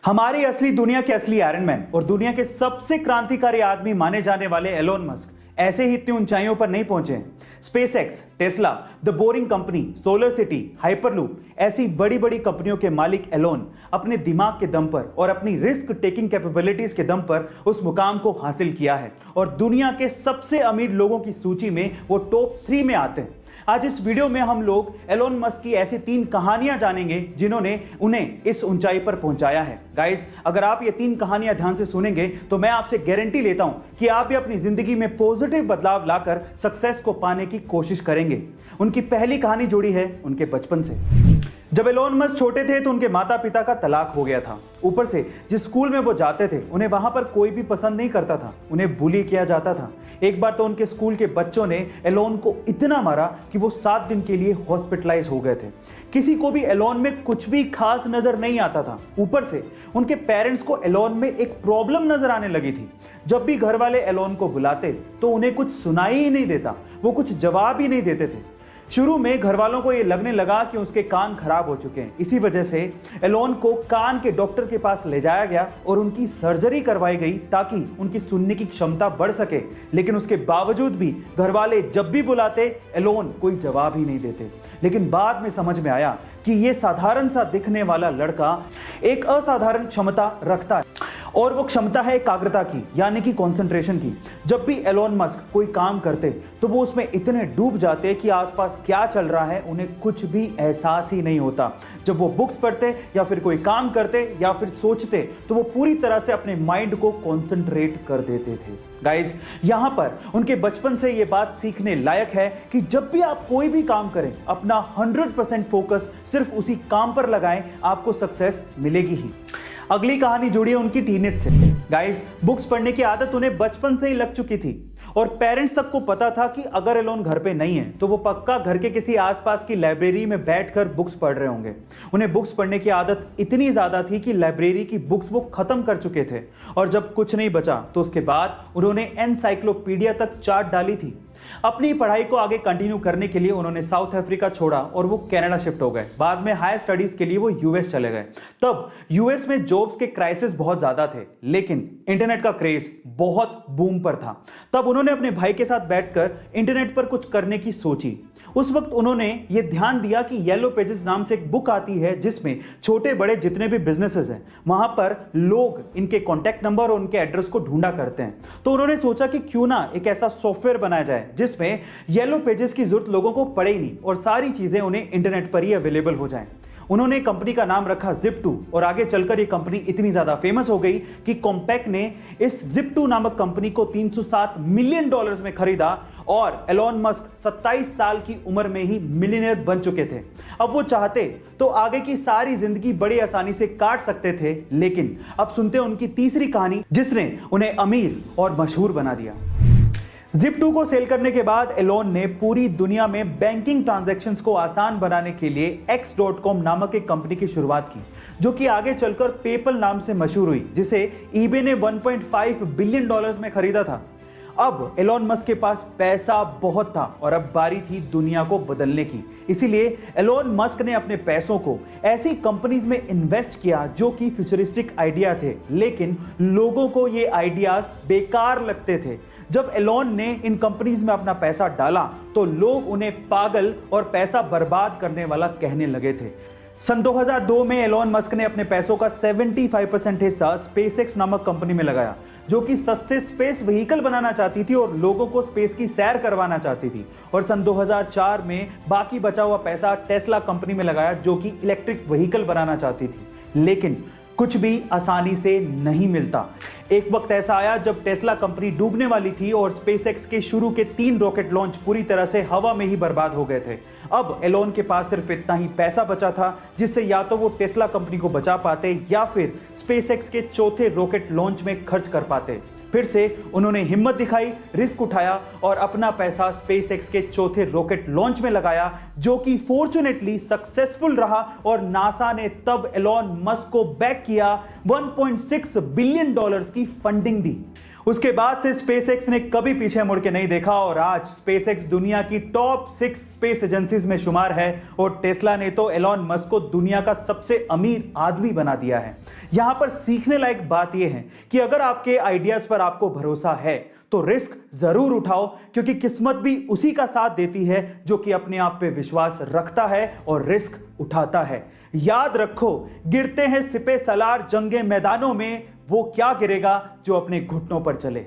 हमारी असली दुनिया के असली आयरन मैन और दुनिया के सबसे क्रांतिकारी आदमी माने जाने वाले एलोन मस्क ऐसे ही इतनी ऊंचाइयों पर नहीं पहुंचे। SpaceX, Tesla, the boring company, solar city, hyperloop ऐसी बड़ी बड़ी कंपनियों के मालिक एलोन अपने दिमाग के दम पर और अपनी रिस्क टेकिंग कैपेबिलिटीज के दम पर उस मुकाम को हासिल किया है और दुनिया के सबसे अमीर लोगों की सूची में वो टॉप 3 में आते हैं। आज इस वीडियो में हम लोग एलोन मस्क की ऐसी 3 कहानियां जानेंगे जिन्होंने उन्हें इस ऊंचाई पर पहुंचाया है। गाइस, अगर आप ये 3 कहानियां ध्यान से सुनेंगे तो मैं आपसे गारंटी लेता हूं कि आप भी अपनी जिंदगी में पॉजिटिव बदलाव लाकर सक्सेस को पाने की कोशिश करेंगे। उनकी पहली कहानी जुड़ी है उनके बचपन से। जब एलोन मस्क छोटे थे तो उनके माता पिता का तलाक हो गया था। ऊपर से जिस स्कूल में वो जाते थे उन्हें वहां पर कोई भी पसंद नहीं करता था, उन्हें बुली किया जाता था। एक बार तो उनके स्कूल के बच्चों ने एलोन को इतना मारा कि वो 7 दिन के लिए हॉस्पिटलाइज हो गए थे। किसी को भी एलोन में कुछ भी खास नजर नहीं आता था। ऊपर से उनके पेरेंट्स को एलोन में एक प्रॉब्लम नजर आने लगी थी। जब भी घर वाले एलोन को बुलाते तो उन्हें कुछ सुनाई ही नहीं देता, वो कुछ जवाब ही नहीं देते थे। शुरू में घर वालों को यह लगने लगा कि उसके कान खराब हो चुके हैं। इसी वजह से एलोन को कान के डॉक्टर के पास ले जाया गया और उनकी सर्जरी करवाई गई ताकि उनकी सुनने की क्षमता बढ़ सके। लेकिन उसके बावजूद भी घर वाले जब भी बुलाते एलोन कोई जवाब ही नहीं देते। लेकिन बाद में समझ में आया कि यह साधारण सा दिखने वाला लड़का एक असाधारण क्षमता रखता है और वो क्षमता है एकाग्रता की, यानी कि कंसंट्रेशन की। जब भी एलोन मस्क कोई काम करते तो वो उसमें इतने डूब जाते कि आसपास क्या चल रहा है उन्हें कुछ भी एहसास ही नहीं होता। जब वो बुक्स पढ़ते या फिर कोई काम करते या फिर सोचते तो वो पूरी तरह से अपने माइंड को कंसंट्रेट कर देते थे। गाइस, यहां पर उनके बचपन से ये बात सीखने लायक है कि जब भी आप कोई भी काम करें अपना 100% फोकस सिर्फ उसी काम पर लगाएं, आपको सक्सेस मिलेगी ही। अगली कहानी जुड़ी है उनकी टीनेज से। गाइस, बुक्स पढ़ने की आदत उन्हें बचपन से ही लग चुकी थी और पेरेंट्स तक को पता था कि अगर एलोन घर पे नहीं है तो वो पक्का घर के किसी आसपास की लाइब्रेरी में बैठकर बुक्स पढ़ रहे होंगे। उन्हें बुक्स पढ़ने की आदत इतनी ज्यादा थी कि लाइब्रेरी की बुक्स वो खत्म कर चुके थे और जब कुछ नहीं बचा तो उसके बाद उन्होंने एनसाइक्लोपीडिया तक चाट डाली थी। अपनी पढ़ाई को आगे कंटिन्यू करने के लिए उन्होंने साउथ अफ्रीका छोड़ा और वो कनाडा शिफ्ट हो गए। बाद में हायर स्टडीज के लिए वो यूएस चले गए। तब यूएस में जॉब्स के क्राइसिस बहुत ज्यादा थे, लेकिन इंटरनेट का क्रेज बहुत बूम पर था। तब उन्होंने अपने भाई के साथ बैठकर इंटरनेट पर कुछ करने की सोची। उस वक्त उन्होंने ये ध्यान दिया कि येलो पेजेस नाम से एक बुक आती है जिसमें छोटे बड़े जितने भी बिजनेसेस हैं वहां पर लोग इनके कॉन्टैक्ट नंबर और उनके एड्रेस को ढूंढा करते हैं। तो उन्होंने सोचा कि क्यों ना एक ऐसा सॉफ्टवेयर बनाया जाए जिसमें येलो पेजेस की जरूरत लोगों को पड़े ही नहीं और सारी चीजें उन्हें इंटरनेट पर ही अवेलेबल हो जाएं। उन्होंने कंपनी का नाम रखा Zip2 और आगे चलकर ये कंपनी इतनी ज्यादा फेमस हो गई कि कॉम्पैक्ट ने इस Zip2 नामक कंपनी को $307 मिलियन में खरीदा और एलोन मस्क 27 साल की उम्र में ही मिलियनेयर बन चुके थे। अब वो चाहते तो आगे की सारी जिंदगी बड़ी आसानी से काट सकते थे, लेकिन अब सुनते हैं उनकी तीसरी कहानी जिसने उन्हें अमीर और मशहूर बना दिया। Zip2 को सेल करने के बाद एलोन ने पूरी दुनिया में बैंकिंग ट्रांजैक्शंस को आसान बनाने के लिए X.com नामक एक कंपनी की शुरुआत की, जो कि आगे चलकर पेपल नाम से मशहूर हुई, जिसे eBay ने $1.5 बिलियन में खरीदा था। अब एलोन मस्क के पास पैसा बहुत था और अब बारी थी दुनिया को बदलने की। इसीलिए एलोन मस्क ने अपने पैसों को ऐसी कंपनीज में इन्वेस्ट किया जो कि फ्यूचरिस्टिक आइडिया थे, लेकिन लोगों को ये आइडियाज बेकार लगते थे। जब एलोन ने इन कंपनीज में अपना पैसा डाला तो लोग उन्हें पागल और पैसा बर्बाद करने वाला कहने लगे थे। सन 2002 में एलोन मस्क ने अपने पैसों का 75% हिस्सा स्पेसएक्स नामक कंपनी में लगाया, जो कि सस्ते स्पेस व्हीकल बनाना चाहती थी और लोगों को स्पेस की सैर करवाना चाहती थी। और सन 2004 में बाकी बचा हुआ पैसा टेस्ला कंपनी में लगाया, जो कि इलेक्ट्रिक व्हीकल बनाना चाहती थी। लेकिन कुछ भी आसानी से नहीं मिलता। एक वक्त ऐसा आया जब टेस्ला कंपनी डूबने वाली थी और स्पेसएक्स के शुरू के 3 रॉकेट लॉन्च पूरी तरह से हवा में ही बर्बाद हो गए थे। अब एलोन के पास सिर्फ इतना ही पैसा बचा था जिससे या तो वो टेस्ला कंपनी को बचा पाते या फिर स्पेसएक्स के चौथे रॉकेट लॉन्च में खर्च कर पाते। फिर से उन्होंने हिम्मत दिखाई, रिस्क उठाया और अपना पैसा स्पेसएक्स के चौथे रॉकेट लॉन्च में लगाया, जो कि फॉर्चुनेटली सक्सेसफुल रहा और नासा ने तब एलोन मस्क को बैक किया, $1.6 बिलियन की फंडिंग दी। उसके बाद से स्पेसएक्स ने कभी पीछे मुड़ के नहीं देखा और आज स्पेसएक्स दुनिया की टॉप 6 स्पेस एजेंसीज में शुमार है और टेस्ला ने तो एलॉन मस्क को दुनिया का सबसे अमीर आदमी बना दिया है। यहां पर सीखने लायक बात यह है कि अगर आपके आइडियाज पर आपको भरोसा है तो रिस्क जरूर उठाओ, क्योंकि किस्मत भी उसी का साथ देती है जो कि अपने आप पे विश्वास रखता है और रिस्क उठाता है। याद रखो, गिरते हैं सिपे सलार जंगे मैदानों में, वो क्या गिरेगा जो अपने घुटनों पर चले।